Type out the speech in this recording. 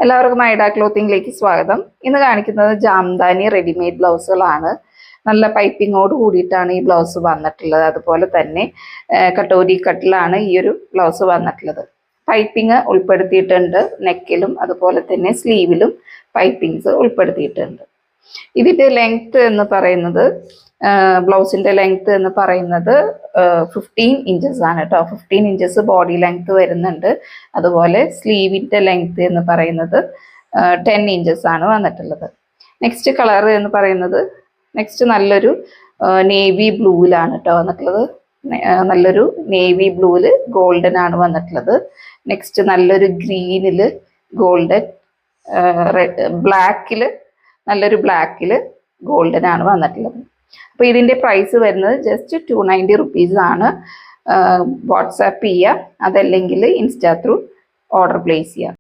എല്ലാവർക്കും ഐഡ ക്ലോത്തിങ്ങിലേക്ക് സ്വാഗതം. ഇന്ന് കാണിക്കുന്നത് ജാംദാനി റെഡിമെയ്ഡ് ബ്ലൗസുകളാണ്. നല്ല പൈപ്പിങ്ങോട് കൂടിയിട്ടാണ് ഈ ബ്ലൗസ് വന്നിട്ടുള്ളത്. അതുപോലെ തന്നെ കട്ടോരി കട്ടിലാണ് ഈ ഒരു ബ്ലൗസ് വന്നിട്ടുള്ളത്. പൈപ്പിംഗ് ഉൾപ്പെടുത്തിയിട്ടുണ്ട്. നെക്കിലും അതുപോലെ തന്നെ സ്ലീവിലും പൈപ്പിങ്സ് ഉൾപ്പെടുത്തിയിട്ടുണ്ട്. ഇതിൻ്റെ ലെങ്ത് എന്ന് പറയുന്നത് ബ്ലൗസിൻ്റെ ലെങ്ത് എന്ന് പറയുന്നത് 15 ഇഞ്ചസ് ആണ് കേട്ടോ. 15 ഇഞ്ചസ് ബോഡി ലെങ്ത് വരുന്നുണ്ട്. അതുപോലെ സ്ലീവിൻ്റെ ലെങ്ത് എന്ന് പറയുന്നത് 10 ഇഞ്ചസ് ആണ് വന്നിട്ടുള്ളത്. നെക്സ്റ്റ് കളർ എന്ന് പറയുന്നത് നല്ലൊരു നേവി ബ്ലൂവിലാണ് കേട്ടോ വന്നിട്ടുള്ളത്. നല്ലൊരു നേവി ബ്ലൂവിൽ ഗോൾഡൻ ആണ് വന്നിട്ടുള്ളത്. നെക്സ്റ്റ് നല്ലൊരു ഗ്രീനിൽ ഗോൾഡൻ, നല്ലൊരു ബ്ലാക്കിൽ ഗോൾഡൻ ആണ് വന്നിട്ടുള്ളത്. അപ്പോൾ ഇതിൻ്റെ പ്രൈസ് വരുന്നത് ജസ്റ്റ് 290 റുപ്പീസ് ആണ്. വാട്സാപ്പ് ചെയ്യുക, അതല്ലെങ്കിൽ ഇൻസ്റ്റാ ത്രൂ ഓർഡർ പ്ലേസ് ചെയ്യുക.